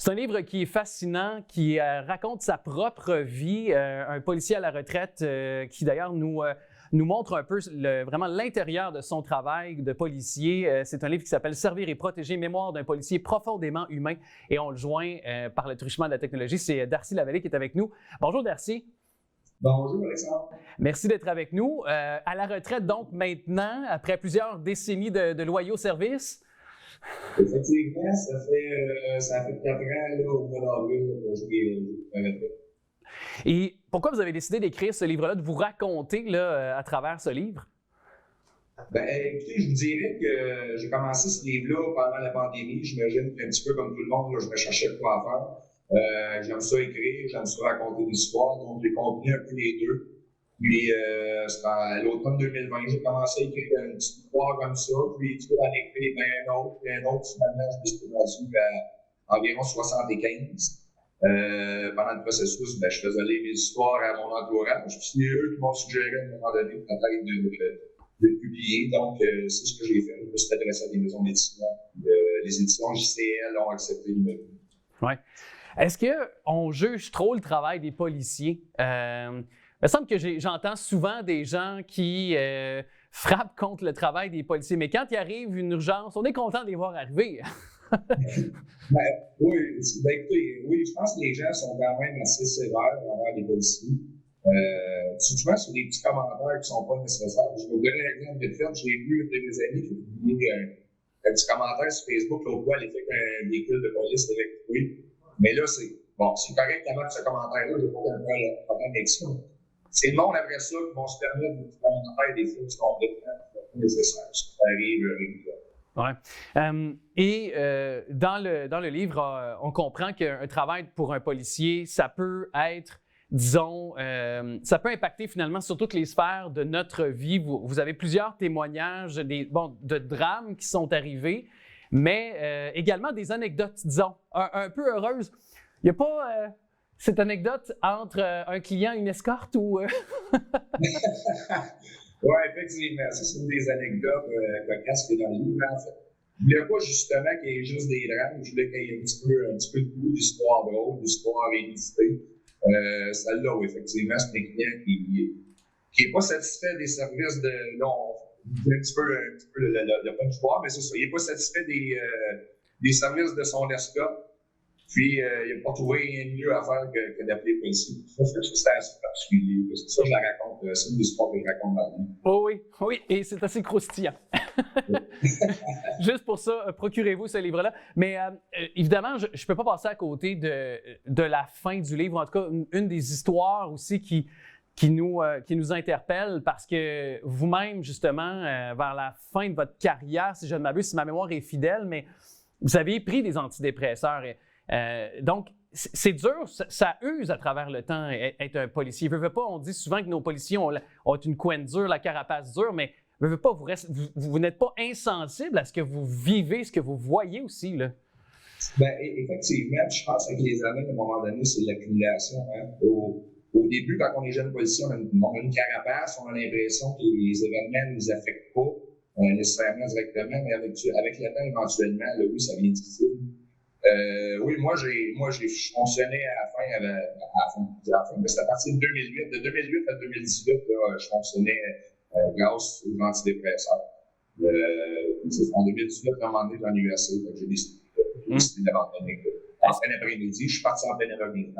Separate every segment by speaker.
Speaker 1: C'est un livre qui est fascinant, qui raconte sa propre vie, un policier à la retraite qui d'ailleurs nous montre un peu vraiment l'intérieur de son travail de policier. C'est un livre qui s'appelle « Servir et protéger, mémoire d'un policier profondément humain » et on le joint par le truchement de la technologie. C'est Darcy Lavallée qui est avec nous. Bonjour Darcy.
Speaker 2: Bonjour Alexandre.
Speaker 1: Merci d'être avec nous. À la retraite donc maintenant, après plusieurs décennies de loyaux services.
Speaker 2: Effectivement, ça fait 4 ans là, au mois d'avril que je suis à la retraite.
Speaker 1: Et pourquoi vous avez décidé d'écrire ce livre-là, de vous raconter là, à travers ce livre?
Speaker 2: Ben, écoutez, je vous dirais que j'ai commencé ce livre-là pendant la pandémie. J'imagine qu'un petit peu comme tout le monde, là, je me cherchais quoi faire. J'aime ça écrire, j'aime ça raconter des histoires, donc j'ai combiné un peu les deux. Puis, à l'automne 2020, j'ai commencé à écrire une petite histoire comme ça, puis tu peux en écrire un autre, finalement, je me suis rendu à environ 75. Pendant le processus, ben, je faisais lire mes histoires à mon entourage, puis c'est eux qui m'ont suggéré à un moment donné peut-être de publier. Donc, c'est ce que j'ai fait. Je me suis adressé à des maisons d'édition. Les éditions JCL ont accepté de me publier.
Speaker 1: Oui. Est-ce qu'on juge trop le travail des policiers? Il me semble que j'entends souvent des gens qui frappent contre le travail des policiers, mais quand il arrive une urgence, on est content de les voir arriver.
Speaker 2: Écoutez, oui, je pense que les gens sont quand même assez sévères envers les policiers. Souvent, sur des petits commentaires qui ne sont pas nécessaires. Je vais vous donner un exemple de fait. J'ai vu une de mes amies qui a publié un petit commentaire sur Facebook l'autre fois, elle était qu'un véhicule de police électrique. Mais là, c'est correct d'avoir ce commentaire-là, je n'ai pas un problème avec ça. C'est le monde après ça qui vont se permettre de faire des choses complètement nécessaires. Ça arrive régulièrement.
Speaker 1: Ouais. Dans le livre, on comprend qu'un travail pour un policier, ça peut être, disons, ça peut impacter finalement sur toutes les sphères de notre vie. Vous avez plusieurs témoignages de drames qui sont arrivés, mais également des anecdotes, disons, un peu heureuses. Il n'y a pas cette anecdote entre un client et une escorte ou...
Speaker 2: Oui, effectivement. Ça, c'est une des anecdotes cocasses qui est dans le livre, en fait. Je ne voulais pas justement qu'il y ait juste des drames. Je voulais qu'il y ait un petit peu de goût, d'histoire drôle, d'histoire inusitée. Celle-là, oui, effectivement, c'est un client qui n'est pas satisfait des services de... Non, un petit peu le pas d'histoire, mais c'est ça. Il n'est pas satisfait des services de son escorte. Puis, il n'a pas trouvé rien de mieux à faire que d'appeler le policier. Ça, c'est assez particulier. Parce que ça, je la raconte. C'est une histoire que je raconte dans le livre.
Speaker 1: Oh oui, et c'est assez croustillant. Juste pour ça, procurez-vous ce livre-là. Mais évidemment, je ne peux pas passer à côté de la fin du livre. En tout cas, une des histoires aussi qui nous interpelle parce que vous-même, justement, vers la fin de votre carrière, si je ne m'abuse, si ma mémoire est fidèle, mais vous avez pris des antidépresseurs. Donc, c'est dur, ça use à travers le temps être un policier. Veut pas, on dit souvent que nos policiers ont une couenne dure, la carapace dure, mais veut pas, vous n'êtes pas insensible à ce que vous vivez, ce que vous voyez aussi, là.
Speaker 2: Bien, effectivement, je pense que les années, à un moment donné, c'est l'accumulation. Hein? Au début, quand on est jeune policier, on a une carapace, on a l'impression que les événements ne nous affectent pas nécessairement directement, mais avec le temps, éventuellement, là, oui, ça devient difficile. Oui, moi, je fonctionnais à la fin, mais c'était à partir de 2008. De 2008 à 2018, là, je fonctionnais grâce aux antidépresseurs. En 2018, à un moment donné, j'en ai eu assez, j'ai décidé d'abandonner. En fin d'après-midi, je suis parti en plein après-midi.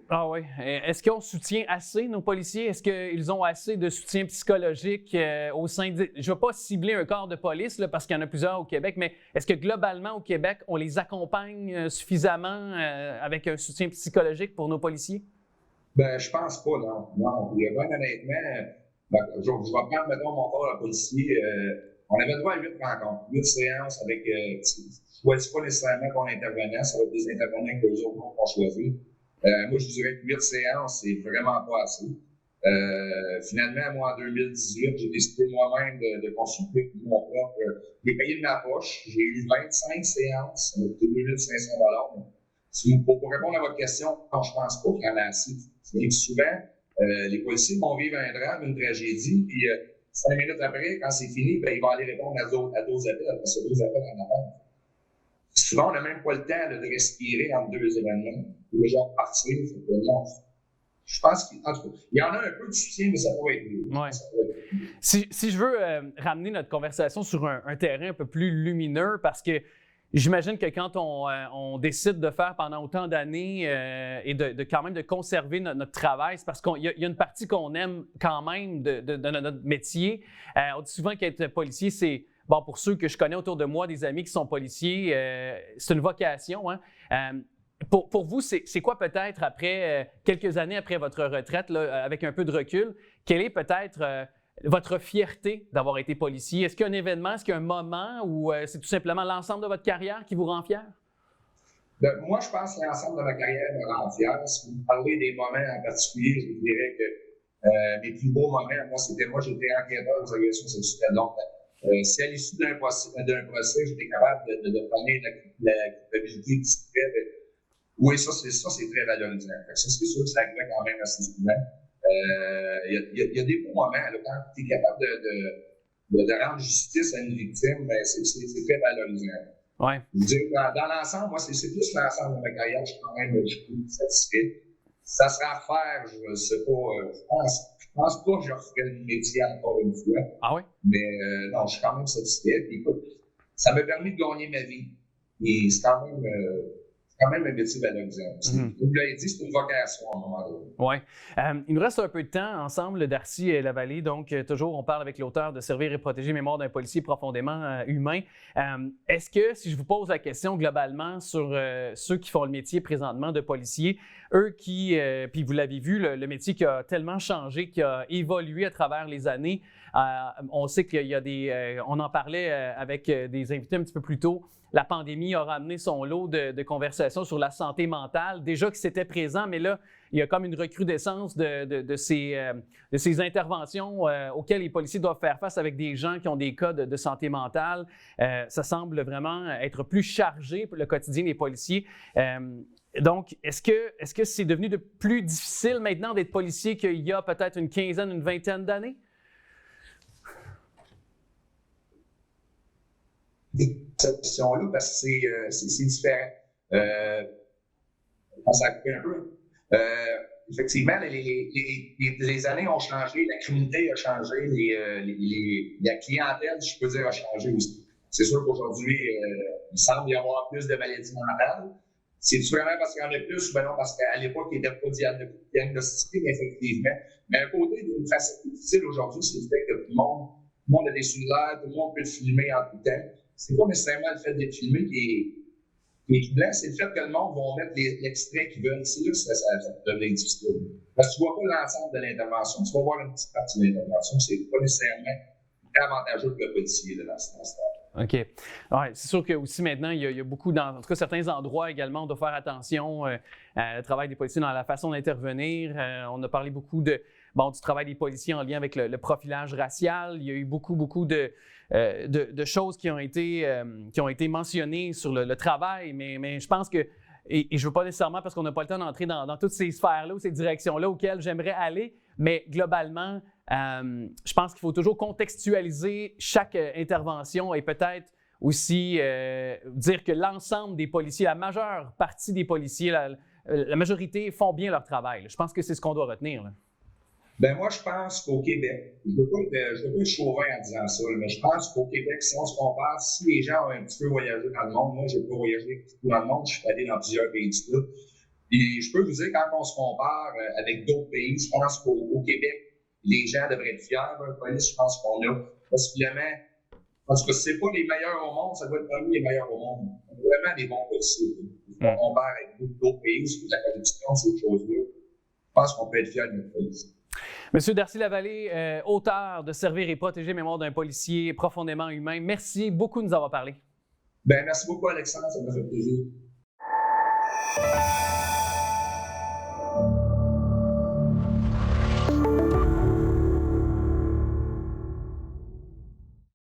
Speaker 1: Ah oui. Est-ce qu'on soutient assez nos policiers? Est-ce qu'ils ont assez de soutien psychologique au sein de... Je ne veux pas cibler un corps de police là, parce qu'il y en a plusieurs au Québec, mais est-ce que globalement au Québec, on les accompagne suffisamment avec un soutien psychologique pour nos policiers?
Speaker 2: Ben, je pense pas, non. Non. Bien honnêtement, je vais prendre, mettons, mon corps de policier. On avait droit à 8 rencontres, 8 séances avec... je ne choisis pas nécessairement qu'on intervenait, ça va être des intervenants que les autres vont choisir. Moi, je dirais que 8 séances, c'est vraiment pas assez. Finalement, moi, en 2018, j'ai décidé moi-même de consulter mon propre. J'ai payé de ma poche. J'ai eu 25 séances, ça m'a coûté 2500 $. Pour répondre à votre question, non, je ne pense pas qu'il y en a assez. Souvent, les policiers vont vivre un drame, une tragédie, puis 5 minutes après, quand c'est fini, ben, ils vont aller répondre à d'autres appels, parce que d'autres appels en avant. souvent, on n'a même pas le temps là, de respirer entre deux événements. Les gens partir. Je pense qu'il y en a un peu de soutien, mais ça va être mieux.
Speaker 1: Ouais. Si je veux ramener notre conversation sur un terrain un peu plus lumineux, parce que j'imagine que quand on décide de faire pendant autant d'années et de quand même de conserver notre travail, c'est parce qu'il y a une partie qu'on aime quand même de notre métier. On dit souvent qu'être policier, c'est, bon, pour ceux que je connais autour de moi, des amis qui sont policiers, c'est une vocation. Hein? Pour vous, c'est quoi peut-être après quelques années après votre retraite, là, avec un peu de recul, quelle est peut-être votre fierté d'avoir été policier? Est-ce qu'il y a un événement, est-ce qu'il y a un moment ou c'est tout simplement l'ensemble de votre carrière qui vous rend fier?
Speaker 2: Moi, je pense que l'ensemble de ma carrière me rend fier. Si vous me parlez des moments en particulier, je vous dirais que mes plus beaux moments, moi, j'étais enquêteur aux agressions sexuelles. Donc, si à l'issue d'un procès, j'étais capable de prendre la culpabilité discrète, oui, ça, c'est très valorisant. Ça, c'est sûr que ça arrive quand même assez souvent. Il y a des beaux moments, là, quand tu es capable de rendre justice à une victime, ben, c'est très valorisant.
Speaker 1: Ouais.
Speaker 2: Je veux dire, dans l'ensemble, moi, c'est plus l'ensemble de ma carrière, je suis quand même satisfait. Ça sera à faire, je ne sais pas, je pense pas que je referai le métier encore une fois.
Speaker 1: Ah oui?
Speaker 2: Mais non, je suis quand même satisfait. Puis, écoute, ça m'a permis de gagner ma vie. Et c'est quand même un métier valorisant. Vous l'avez dit, c'est une vocation à un moment donné.
Speaker 1: Oui. Il nous reste un peu de temps ensemble, Darcy Lavallée. Donc, toujours, on parle avec l'auteur de Servir et protéger mémoire d'un policier profondément humain. Est-ce que, si je vous pose la question globalement sur ceux qui font le métier présentement de policier, eux qui, puis vous l'avez vu, le métier qui a tellement changé, qui a évolué à travers les années, on sait qu'il y a des... on en parlait avec des invités un petit peu plus tôt. La pandémie a ramené son lot de conversations sur la santé mentale, déjà que c'était présent, mais là, il y a comme une recrudescence de ces interventions auxquelles les policiers doivent faire face avec des gens qui ont des cas de santé mentale. Ça semble vraiment être plus chargé pour le quotidien des policiers. Donc, est-ce que c'est devenu de plus difficile maintenant d'être policier qu'il y a peut-être une quinzaine, une vingtaine d'années?
Speaker 2: Cette question-là, parce que c'est différent. On s'en coupe un peu. Effectivement, les années ont changé, la criminalité a changé, la clientèle, je peux dire, a changé aussi. C'est sûr qu'aujourd'hui, il semble y avoir plus de maladies mentales. C'est-tu vraiment parce qu'il y en a plus? Ben non, parce qu'à l'époque, il n'était pas diagnostiqué, effectivement. Mais un côté d'une facette difficile aujourd'hui, c'est le fait que tout le monde a des cellulaires, tout le monde peut le filmer en tout temps. C'est pas nécessairement le fait d'être filmé qui est troublant, c'est le fait que le monde va mettre l'extrait qu'ils veulent. C'est là que ça devient difficile. Parce que tu ne vois pas l'ensemble de l'intervention, tu vas voir une petite partie de l'intervention. C'est pas nécessairement avantageux pour le policier dans ce sens-là.
Speaker 1: OK. Ouais, c'est sûr que aussi maintenant, il y a beaucoup, en tout cas certains endroits également, on doit faire attention au travail des policiers dans la façon d'intervenir. On a parlé beaucoup du travail des policiers en lien avec le profilage racial. Il y a eu beaucoup de choses qui ont été mentionnées sur le travail, mais je pense que, et je ne veux pas nécessairement, parce qu'on n'a pas le temps d'entrer dans toutes ces sphères-là ou ces directions-là auxquelles j'aimerais aller, mais globalement, je pense qu'il faut toujours contextualiser chaque intervention et peut-être aussi dire que l'ensemble des policiers, la majeure partie des policiers, la majorité font bien leur travail. Je pense que c'est ce qu'on doit retenir. Là.
Speaker 2: Ben moi, je pense qu'au Québec, je ne veux pas être chauvin en disant ça, mais je pense qu'au Québec, si on se compare, si les gens ont un petit peu voyagé dans le monde, moi, je n'ai pas voyagé dans le monde, je suis allé dans plusieurs pays du tout. Et je peux vous dire, quand on se compare avec d'autres pays, je pense qu'au Québec, les gens devraient être fiers d'un police. Je pense qu'on a possiblement, parce que c'est pas les meilleurs au monde, ça doit être parmi les meilleurs au monde. On a vraiment des bons policiers. On compare avec d'autres pays où la corruption, ces choses-là. Je pense qu'on peut être fiers de notre police.
Speaker 1: Monsieur Darcy Lavallée, auteur de Servir et protéger mémoire d'un policier profondément humain, merci beaucoup de nous avoir parlé.
Speaker 2: Ben, merci beaucoup, Alexandre, ça m'a fait plaisir.